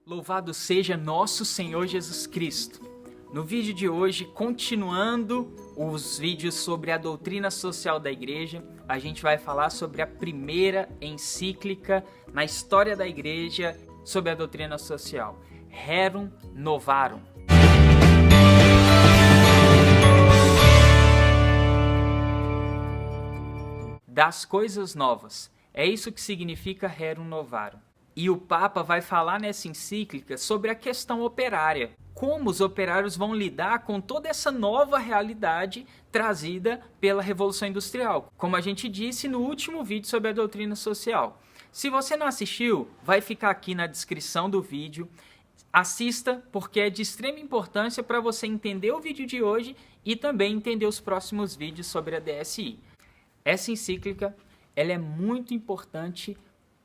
Louvado seja nosso Senhor Jesus Cristo. No vídeo de hoje, continuando os vídeos sobre a doutrina social da igreja, a gente vai falar sobre a primeira encíclica na história da igreja sobre a doutrina social, Rerum Novarum. Das coisas novas. É isso que significa Rerum Novarum. E o Papa vai falar nessa encíclica sobre a questão operária. Como os operários vão lidar com toda essa nova realidade trazida pela Revolução Industrial. Como a gente disse no último vídeo sobre a doutrina social. Se você não assistiu, vai ficar aqui na descrição do vídeo. Assista, porque é de extrema importância para você entender o vídeo de hoje e também entender os próximos vídeos sobre a DSI. Essa encíclica ela é muito importante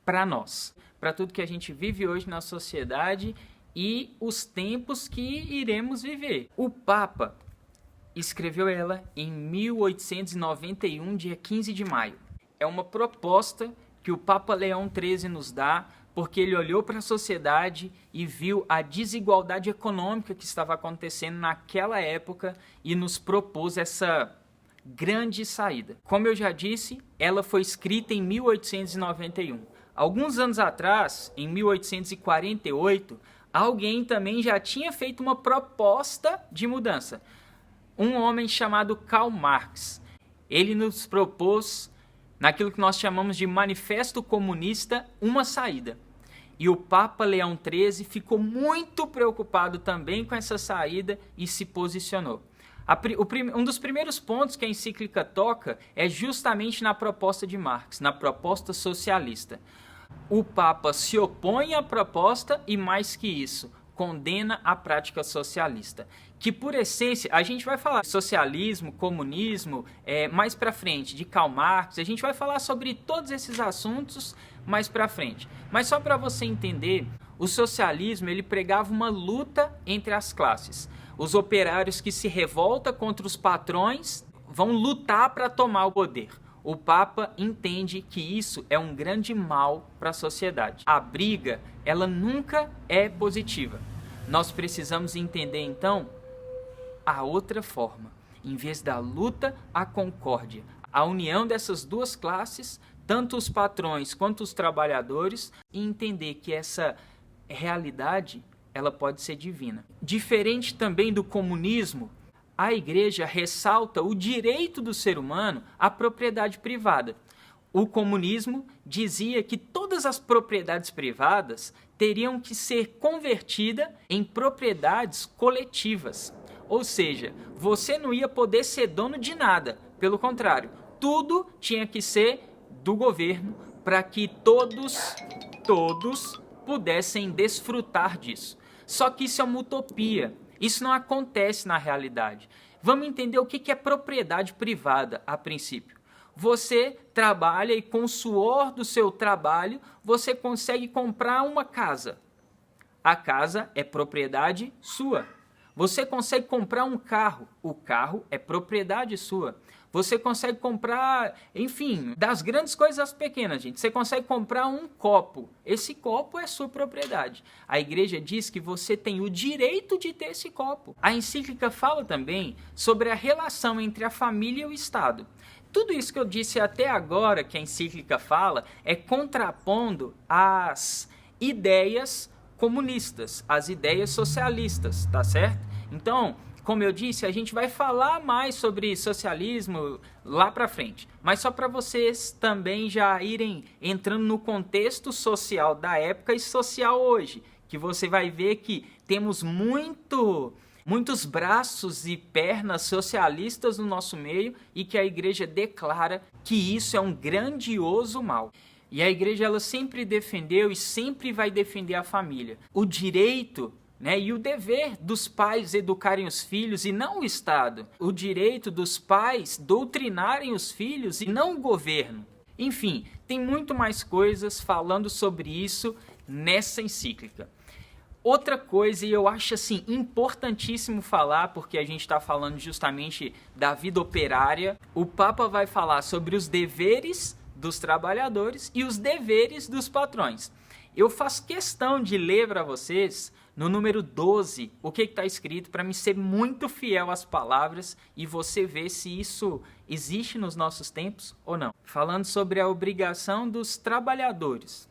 para nós, para tudo que a gente vive hoje na sociedade e os tempos que iremos viver. O Papa escreveu ela em 1891, dia 15 de maio. É uma proposta que o Papa Leão XIII nos dá, porque ele olhou para a sociedade e viu a desigualdade econômica que estava acontecendo naquela época e nos propôs essa grande saída. Como eu já disse, ela foi escrita em 1891. Alguns anos atrás, em 1848, alguém também já tinha feito uma proposta de mudança. Um homem chamado Karl Marx. Ele nos propôs, naquilo que nós chamamos de Manifesto Comunista, uma saída. E o Papa Leão XIII ficou muito preocupado também com essa saída e se posicionou. Um dos primeiros pontos que a encíclica toca é justamente na proposta de Marx, na proposta socialista. O Papa se opõe à proposta e, mais que isso, condena a prática socialista. Que, por essência, a gente vai falar de socialismo, comunismo, mais para frente, de Karl Marx, a gente vai falar sobre todos esses assuntos mais para frente. Mas só para você entender, o socialismo ele pregava uma luta entre as classes. Os operários que se revoltam contra os patrões vão lutar para tomar o poder. O Papa entende que isso é um grande mal para a sociedade. A briga, ela nunca é positiva. Nós precisamos entender, então, a outra forma. Em vez da luta, a concórdia. A união dessas duas classes, tanto os patrões quanto os trabalhadores, e entender que essa realidade ela pode ser divina. Diferente também do comunismo, a igreja ressalta o direito do ser humano à propriedade privada. O comunismo dizia que todas as propriedades privadas teriam que ser convertidas em propriedades coletivas. Ou seja, você não ia poder ser dono de nada. Pelo contrário, tudo tinha que ser do governo para que todos pudessem desfrutar disso. Só que isso é uma utopia. Isso não acontece na realidade. Vamos entender o que é propriedade privada a princípio. Você trabalha e com o suor do seu trabalho você consegue comprar uma casa. A casa é propriedade sua. Você consegue comprar um carro. O carro é propriedade sua. Você consegue comprar, enfim, das grandes coisas às pequenas, gente. Você consegue comprar um copo. Esse copo é sua propriedade. A igreja diz que você tem o direito de ter esse copo. A encíclica fala também sobre a relação entre a família e o Estado. Tudo isso que eu disse até agora, que a encíclica fala, é contrapondo as ideias comunistas, as ideias socialistas, tá certo? Então, como eu disse, a gente vai falar mais sobre socialismo lá para frente. Mas só para vocês também já irem entrando no contexto social da época e social hoje. Que você vai ver que temos muitos braços e pernas socialistas no nosso meio e que a igreja declara que isso é um grandioso mal. E a igreja ela sempre defendeu e sempre vai defender a família. O direito e o dever dos pais educarem os filhos e não o Estado. O direito dos pais doutrinarem os filhos e não o governo. Enfim, tem muito mais coisas falando sobre isso nessa encíclica. Outra coisa, e eu acho assim importantíssimo falar, porque a gente está falando justamente da vida operária, o Papa vai falar sobre os deveres dos trabalhadores e os deveres dos patrões. Eu faço questão de ler para vocês, no número 12, o que está escrito, para mim ser muito fiel às palavras e você ver se isso existe nos nossos tempos ou não. Falando sobre a obrigação dos trabalhadores.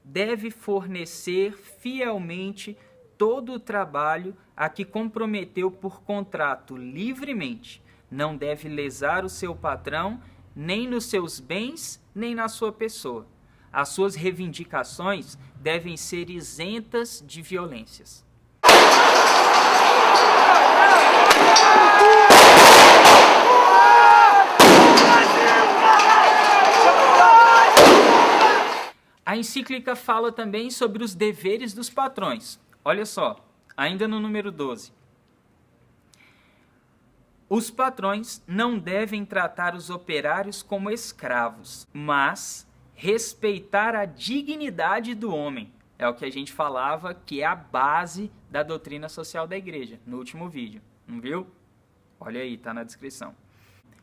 Deve fornecer fielmente todo o trabalho a que comprometeu por contrato livremente. Não deve lesar o seu patrão, nem nos seus bens, nem na sua pessoa. As suas reivindicações devem ser isentas de violências. A encíclica fala também sobre os deveres dos patrões. Olha só, ainda no número 12. Os patrões não devem tratar os operários como escravos, mas respeitar a dignidade do homem. É o que a gente falava que é a base da doutrina social da igreja, no último vídeo. Não viu? Olha aí, tá na descrição.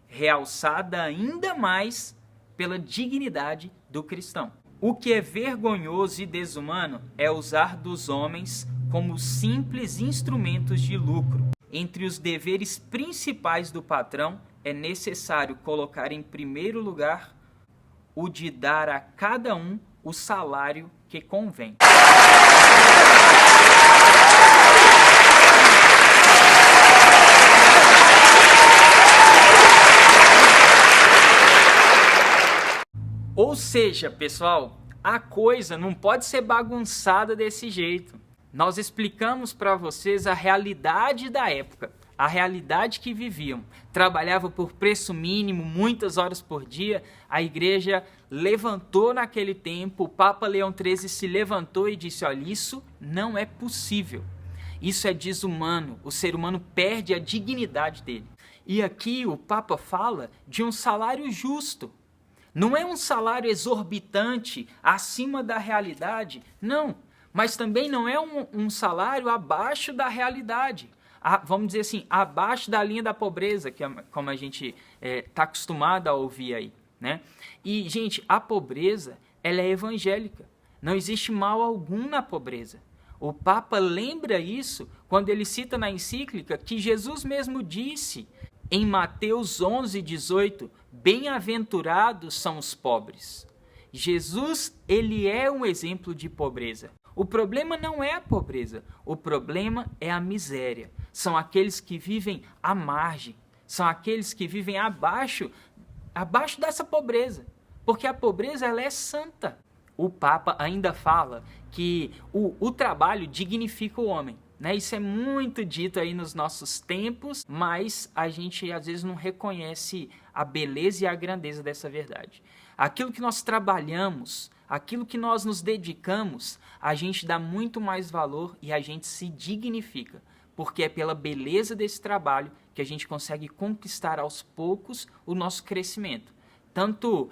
Realçada ainda mais pela dignidade do cristão. O que é vergonhoso e desumano é usar dos homens como simples instrumentos de lucro. Entre os deveres principais do patrão, é necessário colocar em primeiro lugar o de dar a cada um o salário que convém. Ou seja, pessoal, a coisa não pode ser bagunçada desse jeito. Nós explicamos para vocês a realidade da época, a realidade que viviam. Trabalhava por preço mínimo, muitas horas por dia. A igreja levantou naquele tempo, o Papa Leão XIII se levantou e disse, olha, isso não é possível. Isso é desumano, o ser humano perde a dignidade dele. E aqui o Papa fala de um salário justo. Não é um salário exorbitante, acima da realidade, não. Mas também não é um salário abaixo da realidade. Vamos dizer assim, abaixo da linha da pobreza, que é como a gente está acostumado a ouvir aí, né? E, gente, a pobreza, ela é evangélica. Não existe mal algum na pobreza. O Papa lembra isso quando ele cita na encíclica que Jesus mesmo disse em Mateus 11:18, bem-aventurados são os pobres. Jesus, ele é um exemplo de pobreza. O problema não é a pobreza, o problema é a miséria. São aqueles que vivem à margem, são aqueles que vivem abaixo dessa pobreza, porque a pobreza ela é santa. O Papa ainda fala que o trabalho dignifica o homem, né? Isso é muito dito aí nos nossos tempos, mas a gente às vezes não reconhece a beleza e a grandeza dessa verdade. Aquilo que nós trabalhamos, aquilo que nós nos dedicamos, a gente dá muito mais valor e a gente se dignifica, porque é pela beleza desse trabalho que a gente consegue conquistar aos poucos o nosso crescimento, tanto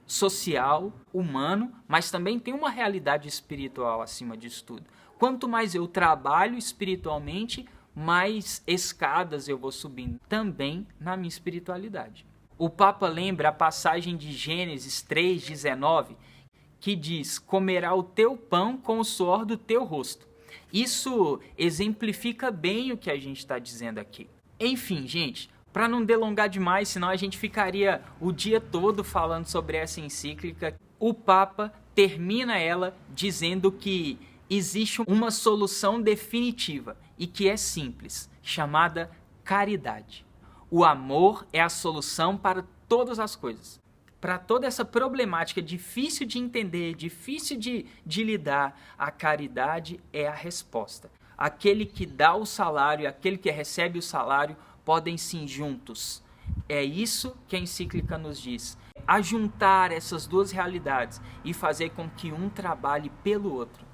social, humano, mas também tem uma realidade espiritual acima disso tudo. Quanto mais eu trabalho espiritualmente, mais escadas eu vou subindo também na minha espiritualidade. O Papa lembra a passagem de Gênesis 3:19, que diz, comerá o teu pão com o suor do teu rosto. Isso exemplifica bem o que a gente está dizendo aqui. Enfim, gente, para não delongar demais, senão a gente ficaria o dia todo falando sobre essa encíclica, o Papa termina ela dizendo que existe uma solução definitiva e que é simples, chamada caridade. O amor é a solução para todas as coisas. Para toda essa problemática difícil de entender, difícil de lidar, a caridade é a resposta. Aquele que dá o salário e aquele que recebe o salário podem sim juntos. É isso que a encíclica nos diz. Ajuntar essas duas realidades e fazer com que um trabalhe pelo outro.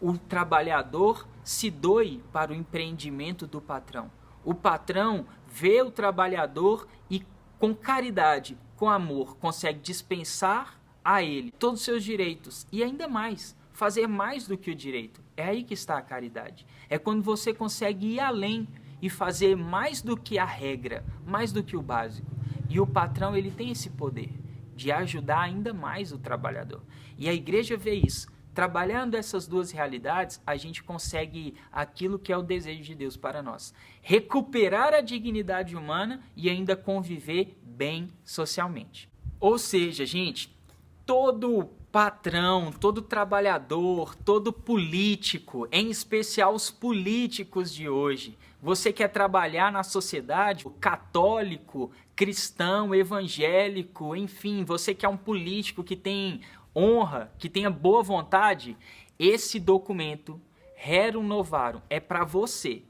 O trabalhador se doe para o empreendimento do patrão. O patrão vê o trabalhador e com caridade, com amor, consegue dispensar a ele todos os seus direitos e ainda mais, fazer mais do que o direito. É aí que está a caridade. É quando você consegue ir além e fazer mais do que a regra, mais do que o básico. E o patrão ele tem esse poder, de ajudar ainda mais o trabalhador. E a igreja vê isso. Trabalhando essas duas realidades, a gente consegue aquilo que é o desejo de Deus para nós. Recuperar a dignidade humana e ainda conviver bem socialmente. Ou seja, gente, todo patrão, todo trabalhador, todo político, em especial os políticos de hoje, você quer trabalhar na sociedade, católico, cristão, evangélico, enfim, você quer um político que tem honra, que tenha boa vontade, esse documento, Rerum Novarum, é para você.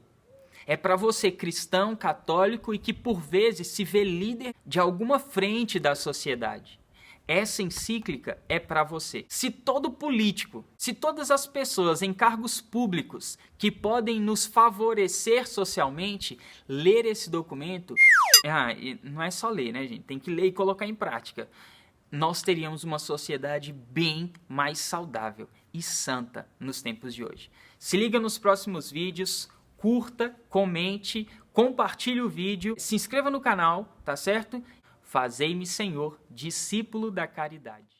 É para você, cristão, católico e que por vezes se vê líder de alguma frente da sociedade. Essa encíclica é para você. Se todo político, se todas as pessoas em cargos públicos que podem nos favorecer socialmente, ler esse documento, e não é só ler, né, gente? Tem que ler e colocar em prática. Nós teríamos uma sociedade bem mais saudável e santa nos tempos de hoje. Se liga nos próximos vídeos, curta, comente, compartilhe o vídeo, se inscreva no canal, tá certo? Fazei-me, Senhor, discípulo da caridade.